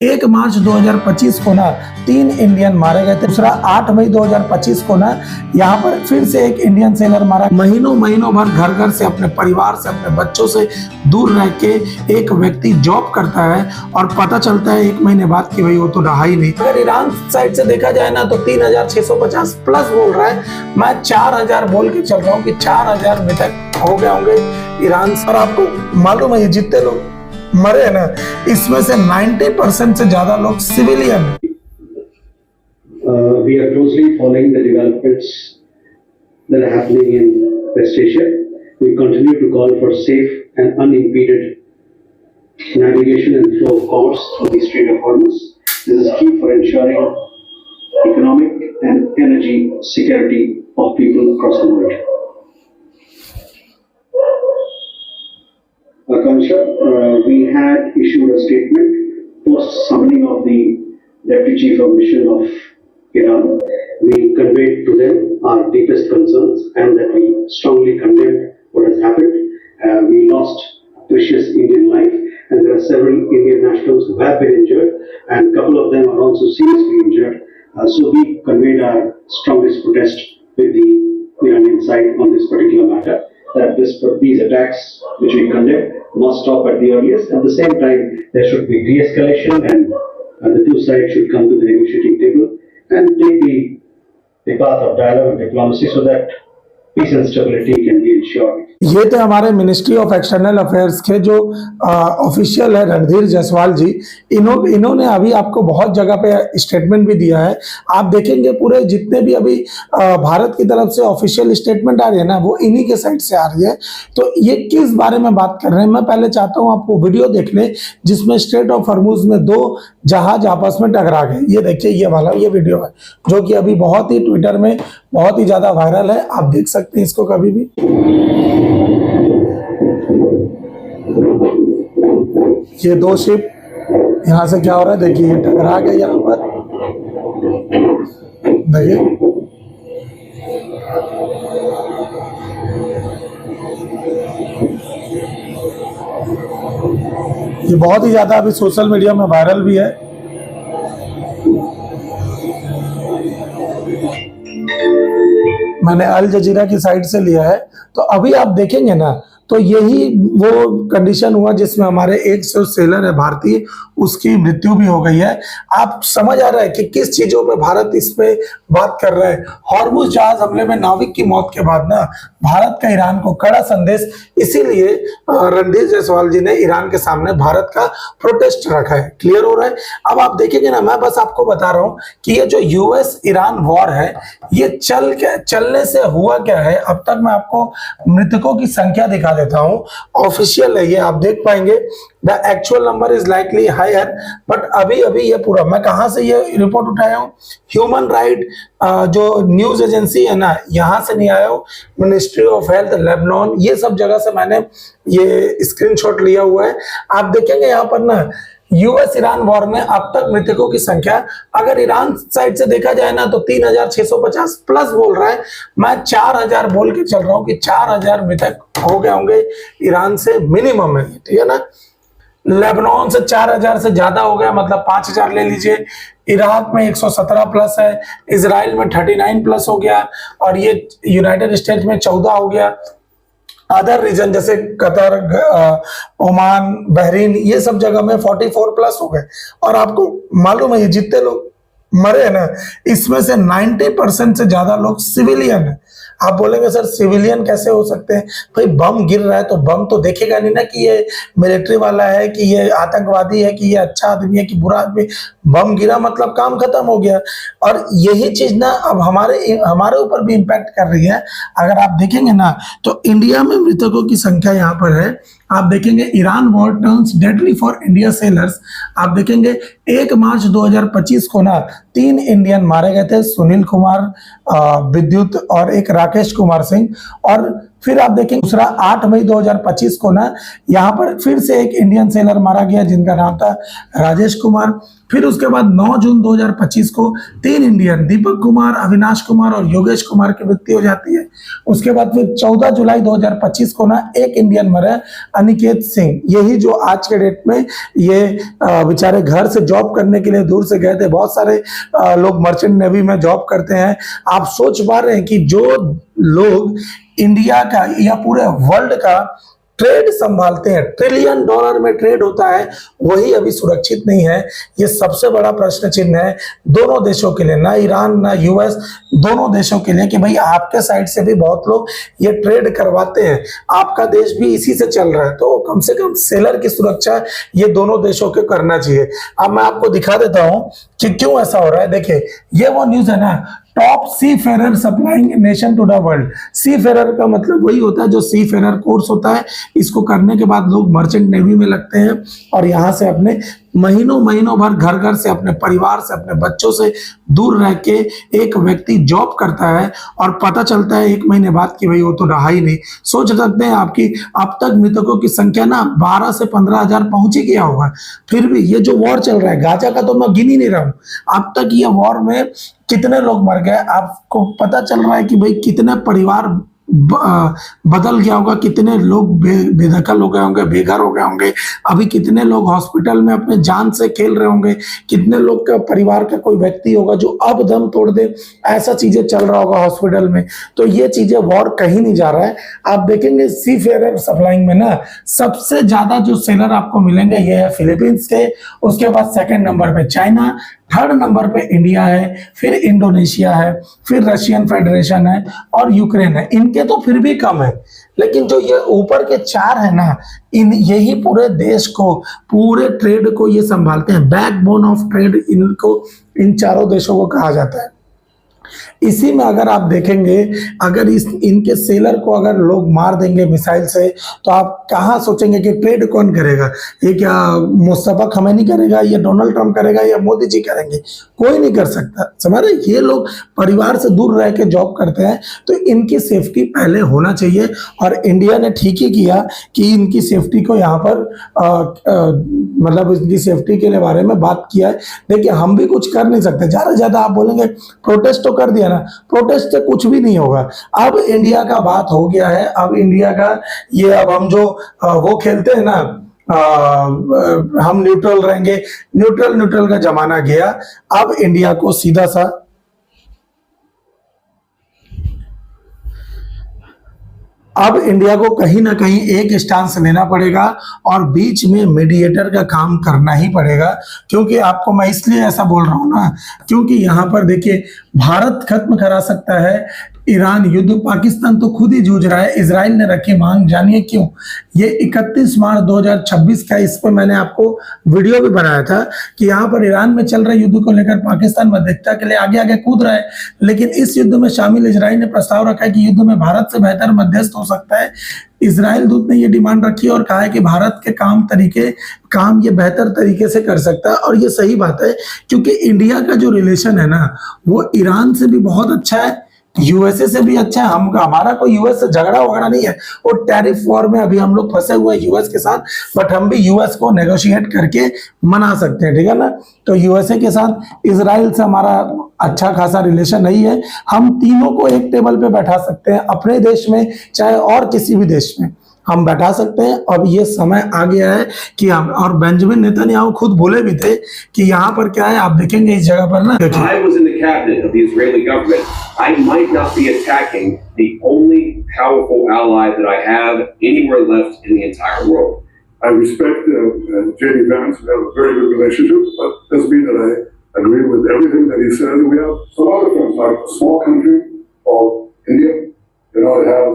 1 मार्च 2025 को ना 3 इंडियन मारे गए थे। दूसरा 8 मई 2025 को ना यहाँ पर फिर से एक इंडियन सेलर मारा। महीनों भर घर घर से अपने परिवार से अपने बच्चों से दूर रह के एक व्यक्ति जॉब करता है और पता चलता है 1 महीने बाद कि भाई वो तो रहा ही नहीं। अगर ईरान साइड से देखा जाए ना तो 3650 प्लस बोल रहा है। मैं 4000 बोल के चल रहा हूँ कि 4000 मृतक हो गए होंगे ईरान से। और आपको मालूम है ये जितने लोग मरे हैं ना, इसमें से 90% से ज्यादा लोग सिविलियन हैं। We are closely following the developments that are happening in West Asia. We continue to call for safe and unimpeded navigation and flow of commerce through the Strait of Hormuz. This is key for ensuring economic and energy security of people across the world. Akansha, we had issued a statement post summoning of the Deputy Chief of Mission of Iran. We conveyed to them our deepest concerns and that we strongly condemn what has happened. We lost precious Indian life and there are several Indian nationals who have been injured and a couple of them are also seriously injured. So we conveyed our strongest protest with the Iranian side on this particular matter, that these attacks which we condemn must stop at the earliest. At the same time, there should be de-escalation and the two sides should come to the negotiating table and take the path of dialogue and diplomacy so that peace and stability can be ensured. ये थे हमारे ministry of external affairs के जो official है रणधीर जायसवाल जी। इन्होंने अभी आपको बहुत जगह पे स्टेटमेंट भी दिया है। आप देखेंगे पूरे जितने भी अभी भारत की तरफ से ऑफिशियल स्टेटमेंट आ रही है ना, वो इन्हीं के साइड से आ रही है। तो ये किस बारे में बात कर रहे हैं, मैं पहले चाहता हूँ आपको वीडियो देख लें जिसमें स्ट्रेट ऑफ हॉर्मुज में 2 जहाज आपस में टकरा गए। ये देखिए, ये वाला ये वीडियो है जो कि अभी बहुत ही ट्विटर में बहुत ही ज्यादा वायरल है। आप देख सकते हैं इसको कभी भी। ये 2 शिप यहां से क्या हो रहा है देखिए, ये टकरा गए यहाँ पर। देखिए ये बहुत ही ज्यादा अभी सोशल मीडिया में वायरल भी है। मैंने अल जजीरा की साइड से लिया है। तो अभी आप देखेंगे ना तो यही वो कंडीशन हुआ जिसमें हमारे एक जो सेलर है भारतीय, उसकी मृत्यु भी हो गई है। आप समझ आ रहा है कि किस चीजों पे भारत इस पे बात कर रहा है। हॉर्मुज जहाज हमले में नाविक की मौत के बाद ना भारत का ईरान को कड़ा संदेश, इसीलिए रणधीर जायसवाल जी ने ईरान के सामने भारत का प्रोटेस्ट रखा है। क्लियर हो रहा है। अब आप देखेंगे ना, मैं बस आपको बता रहा हूं कि ये जो यूएस ईरान वॉर है ये चलने से हुआ क्या है। अब तक मैं आपको मृतकों की संख्या दिखा देता हूं। ऑफिशियल है ये, आप देख पाएंगे। The actual number is likely higher, but अभी ये पूरा मैं कहां से ये रिपोर्ट उठाया हूं, ह्यूमन राइट जो न्यूज एजेंसी है ना, यहां से नहीं आया हूं, मिनिस्ट्री ऑफ हेल्थ लेबनान, ये सब जगह से मैंने ये स्क्रीनशॉट लिया हुआ है। आप देखेंगे यहाँ पर ना यूएस ईरान वॉर में अब तक मृतकों की संख्या अगर ईरान साइड से देखा जाए ना तो 3650 प्लस बोल रहा है। मैं 4000 बोल के चल रहा हूँ कि 4000 मृतक हो गए होंगे ईरान से, मिनिमम है, ठीक है ना। लेबनान से 4000 से ज्यादा हो गया, मतलब 5000 ले लीजिए। इराक में 117 प्लस है, इजराइल में 39 प्लस हो गया और ये यूनाइटेड स्टेट्स में 14 हो गया। अदर रीजन जैसे कतर, ओमान, बहरीन, ये सब जगह में 44 प्लस हो गए। और आपको मालूम है ये जितने लोग मरे हैं ना, इसमें से 90% से ज्यादा लोग सिविलियन है। आप बोलेंगे सर सिविलियन कैसे हो सकते हैं? भाई बम गिर रहा है तो बम तो देखेगा नहीं ना कि ये मिलिट्री वाला है, कि ये आतंकवादी है, कि ये अच्छा आदमी है, कि बुरा आदमी। बम गिरा मतलब काम खत्म हो गया। और यही चीज ना अब हमारे ऊपर भी इम्पैक्ट कर रही है। अगर आप देखेंगे ना तो इंडिया में मृतकों की संख्या यहाँ पर है। आप देखेंगे Iran war turns deadly for India sellers. आप देखेंगे 1 मार्च 2025 को ना 3 इंडियन मारे गए थे, सुनील कुमार, विद्युत और एक राकेश कुमार सिंह। और फिर आप देखेंगे दूसरा 8 मई 2025 को ना यहाँ पर फिर से एक इंडियन सेलर मारा गया जिनका नाम था राजेश कुमार। फिर उसके बाद 9 जून 2025 को 3 इंडियन दीपक कुमार, अविनाश कुमार और योगेश कुमार की मृत्यु हो जाती है। उसके बाद फिर 14 जुलाई 2025 को ना एक इंडियन मरा, अनिकेत सिंह। यही जो आज के डेट में ये बेचारे घर से जॉब करने के लिए दूर से गए थे। बहुत सारे लोग मर्चेंट नेवी में जॉब करते हैं। आप सोच पा रहे हैं कि जो लोग इंडिया का या पूरे वर्ल्ड का ट्रेड संभालते हैं, ट्रिलियन डॉलर में ट्रेड होता है, वही अभी सुरक्षित नहीं है। ये सबसे बड़ा प्रश्न चिन्ह है दोनों देशों के लिए, ना ईरान ना यूएस, दोनों देशों के लिए, कि भाई आपके साइड से भी बहुत लोग ये ट्रेड करवाते हैं, आपका देश भी इसी से चल रहा है, तो कम से कम सेलर की सुरक्षा ये दोनों देशों को करना चाहिए। अब मैं आपको दिखा देता हूं कि क्यों ऐसा हो रहा है। देखिए, ये वो न्यूज है ना, top seafarer supplying nation to the world. Seafarer का मतलब वही होता है जो सी फेरर कोर्स होता है। इसको करने के बाद लोग मर्चेंट नेवी में लगते हैं और यहाँ से अपने महीनों महीनों भर घर घर से, अपने परिवार से, अपने बच्चों से दूर रह के एक व्यक्ति जॉब करता है और पता चलता है 1 महीने बाद कि भाई वो तो रहा ही नहीं। सोच सकते हैं आपकी अब तक मृतकों की संख्या ना 12 से 15 हजार पहुंच ही गया होगा। फिर भी ये जो वॉर चल रहा है, गाजा का तो मैं गिन ही नहीं रहा हूं, अब तक ये वॉर में कितने लोग मर गए, आपको पता चल रहा है कि भाई कितने परिवार बदल गया होगा, कितने लोग बेदखल हो गए होंगे, बेघर हो गए होंगे, अभी कितने लोग हॉस्पिटल में अपने जान से खेल रहे होंगे, कितने लोग का परिवार का कोई व्यक्ति होगा जो अब दम तोड़ दे, ऐसा चीजें चल रहा होगा हॉस्पिटल में। तो ये चीजें, वॉर कहीं नहीं जा रहा है। आप देखेंगे सी फेरर सप्लाइंग में ना सबसे ज्यादा जो सेलर आपको मिलेंगे ये है फिलीपींस के, उसके बाद सेकंड नंबर पे चाइना, थर्ड नंबर पे इंडिया है, फिर इंडोनेशिया है, फिर रशियन फेडरेशन है और यूक्रेन है। इनके तो फिर भी कम है, लेकिन जो ये ऊपर के 4 है ना, इन यही पूरे देश को, पूरे ट्रेड को ये संभालते हैं। बैकबोन ऑफ ट्रेड इनको, इन चारों देशों को कहा जाता है। इसी में अगर आप देखेंगे, अगर इनके सेलर को अगर लोग मार देंगे मिसाइल से, तो आप कहाँ सोचेंगे कि ट्रेड कौन करेगा? ये क्या मुस्तफा खमैनी करेगा, या डोनाल्ड ट्रंप करेगा, या मोदी जी करेंगे? कोई नहीं कर सकता। समझ रहे? ये लोग परिवार से दूर रह के जॉब करते हैं, तो इनकी सेफ्टी पहले होना चाहिए। और इंडिया ने ठीक ही किया कि इनकी सेफ्टी को यहाँ पर मतलब इनकी सेफ्टी के बारे में बात किया है। देखिए, हम भी कुछ कर नहीं सकते। ज्यादा से ज्यादा आप बोलेंगे प्रोटेस्ट तो कर दिया ना, प्रोटेस्ट से कुछ भी नहीं होगा। अब इंडिया का बात हो गया है, अब इंडिया का ये, अब हम जो वो खेलते हैं ना, हम न्यूट्रल रहेंगे, न्यूट्रल का जमाना गया। अब इंडिया को सीधा सा, अब इंडिया को कहीं ना कहीं एक स्टांस लेना पड़ेगा और बीच में मीडिएटर का काम करना ही पड़ेगा। क्योंकि आपको मैं इसलिए ऐसा बोल रहा हूं ना, क्योंकि यहां पर देखिए, भारत खत्म करा सकता है ईरान युद्ध, पाकिस्तान तो खुद ही जूझ रहा है। इजराइल ने रखी मांग, जानिए क्यों? ये 31 मार्च 2026 का, इस पर मैंने आपको वीडियो भी बनाया था कि यहाँ पर ईरान में चल रहे युद्ध को लेकर पाकिस्तान मध्यस्थता के लिए आगे आगे कूद रहा है, लेकिन इस युद्ध में शामिल इजराइल ने प्रस्ताव रखा है कि युद्ध में भारत से बेहतर मध्यस्थ हो सकता है। इजराइल दूत ने ये डिमांड रखी और कहा है कि भारत के काम ये बेहतर तरीके से कर सकता है। और ये सही बात है, क्योंकि इंडिया का जो रिलेशन है ना, वो ईरान से भी बहुत अच्छा है, यूएसए से भी अच्छा है। हमारा कोई यूएस से झगड़ा वगड़ा नहीं है। और टैरिफ वॉर में अभी हम लोग फंसे हुए हैं यूएस के साथ, बट हम भी यूएस को नेगोशिएट करके मना सकते हैं, ठीक है ना? तो यूएसए के साथ इजराइल से हमारा अच्छा खासा रिलेशन नहीं है। हम तीनों को एक टेबल पे बैठा सकते हैं, अपने देश में चाहे और किसी भी देश में हम बैठा सकते हैं। अब ये समय आ गया है कि हम, और बेंजामिन नेतन्याहू खुद बोले भी थे कि यहाँ पर क्या है, आप देखेंगे इस जगह पर ना, I was in the cabinet of the Israeli government. I might not be attacking the only powerful ally that I have anywhere left in the entire world. I respect J.D. Vance. We have a very good relationship, but it doesn't mean that I agree with everything that he says. We have some other friends, like a small country called India. You know, it has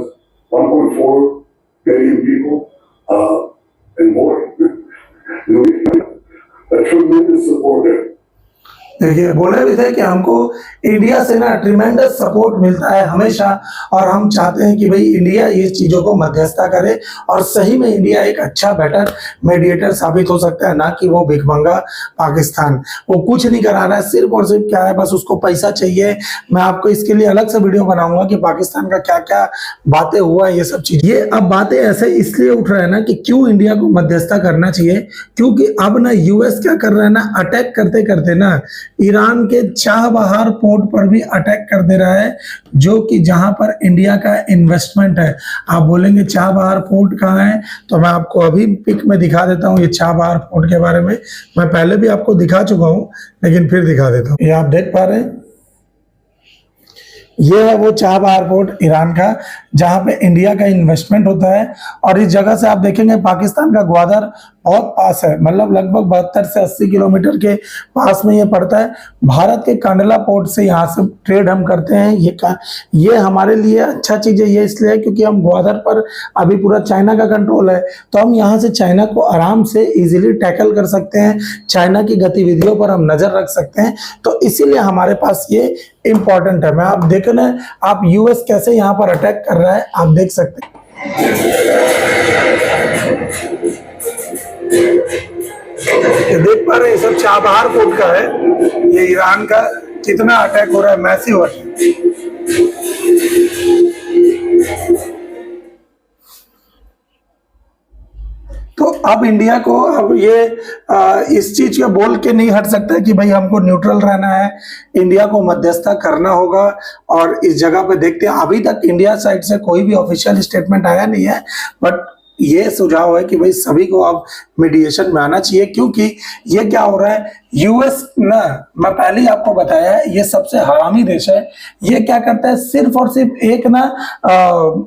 1.4 billion people and more. You know, we have a tremendous support there. देखिए बोले भी थे कि हमको India से ना tremendous support मिलता है हमेशा, और हम चाहते हैं कि भाई इंडिया ये चीज़ों को मध्यस्थता करे, और सही में इंडिया एक अच्छा बेटर मीडिएटर साबित हो सकता है, ना कि वो भिखमंगा पाकिस्तान। वो कुछ नहीं करा रहा है, सिर्फ और सिर्फ क्या है, बस उसको पैसा चाहिए। मैं आपको इसके लिए अलग से वीडियो बनाऊंगा कि पाकिस्तान का क्या क्या बातें हुआ ये सब चीज। ये अब बातें ऐसे इसलिए उठ रहा है ना कि क्यों इंडिया को मध्यस्थता करना चाहिए, क्योंकि अब ना यूएस क्या कर रहा है ना, अटैक करते करते ना ईरान के चाबहार पोर्ट पर भी अटैक कर दे रहा है, जो कि जहां पर इंडिया का इन्वेस्टमेंट है। आप बोलेंगे चाबहार पोर्ट कहाँ है, तो मैं आपको अभी पिक में दिखा देता हूँ ये चाबहार पोर्ट के बारे में। मैं पहले भी आपको दिखा चुका हूँ, लेकिन फिर दिखा देता हूँ। ये आप देख पा रहे हैं, ये है वो चाबहार पोर्ट ईरान का, जहां पे इंडिया का इन्वेस्टमेंट होता है। और इस जगह से आप देखेंगे पाकिस्तान का ग्वादर बहुत पास है, मतलब लगभग 72 से 80 किलोमीटर के पास में ये पड़ता है। भारत के कांडला पोर्ट से यहाँ से ट्रेड हम करते हैं। ये हमारे लिए अच्छा चीज़ है, ये इसलिए क्योंकि हम ग्वादर पर अभी पूरा चाइना का कंट्रोल है, तो हम यहाँ से चाइना को आराम से इजीली टैकल कर सकते हैं, चाइना की गतिविधियों पर हम नजर रख सकते हैं। तो इसीलिए हमारे पास ये इम्पोर्टेंट है। मैं आप देखें ना, आप यूएस कैसे यहाँ पर अटैक कर रहा है, आप देख सकते हैं। ये देख पा रहे हैं, ये सब चाबहार पोर्ट का है। ये ईरान का कितना अटैक हो रहा है, मैसिव अटैक। तो अब इंडिया को अब ये इस चीज के बोल के नहीं हट सकता कि भाई हमको न्यूट्रल रहना है, इंडिया को मध्यस्थता करना होगा। और इस जगह पे देखते हैं, अभी तक इंडिया साइड से कोई भी ऑफिशियल स्टेटमेंट आया नहीं है, बट ये सुझाव है कि भाई सभी को अब मीडिएशन में आना चाहिए। क्योंकि ये क्या हो रहा है, यूएस ना, मैं पहले ही आपको बताया है, ये सबसे हरामी देश है। ये क्या करता है, सिर्फ और सिर्फ एक ना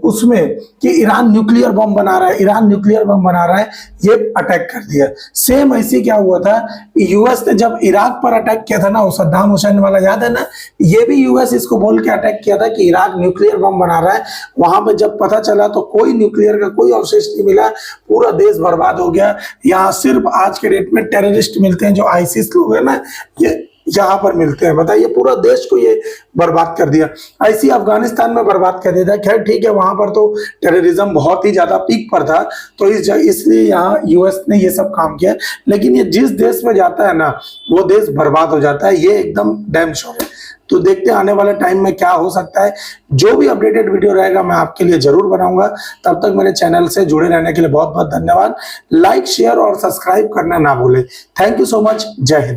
उसमें कि ईरान न्यूक्लियर बम बना रहा है, ईरान न्यूक्लियर बम बना रहा है, ये अटैक कर दिया। सेम ऐसी क्या हुआ था, यूएस ने जब इराक पर अटैक किया था ना, वो सद्दाम हुसैन वाला, याद है ना, ये भी यूएस इसको बोल के अटैक किया था कि इराक न्यूक्लियर बम बना रहा है। वहां पर जब पता चला तो कोई न्यूक्लियर का कोई अवशेष नहीं मिला, पूरा देश बर्बाद हो गया। यहाँ सिर्फ आज के डेट में टेररिस्ट मिलते हैं, जो आईसिस लोग है ना, ये यहाँ पर मिलते हैं। बताइए, पूरा देश को ये बर्बाद कर दिया। ऐसी अफगानिस्तान में बर्बाद कर दिया था। खैर ठीक है, वहां पर तो टेररिज्म बहुत ही ज्यादा पीक पर था, तो इसलिए यहाँ यूएस ने ये सब काम किया। लेकिन ये जिस देश में जाता है ना, वो देश बर्बाद हो जाता है, ये एकदम डैम श्योर है। तो देखते हैं आने वाले टाइम में क्या हो सकता है। जो भी अपडेटेड वीडियो रहेगा मैं आपके लिए जरूर बनाऊंगा। तब तक मेरे चैनल से जुड़े रहने के लिए बहुत बहुत धन्यवाद। लाइक, शेयर और सब्सक्राइब करना ना भूलें। Thank you so much. जय हिंद।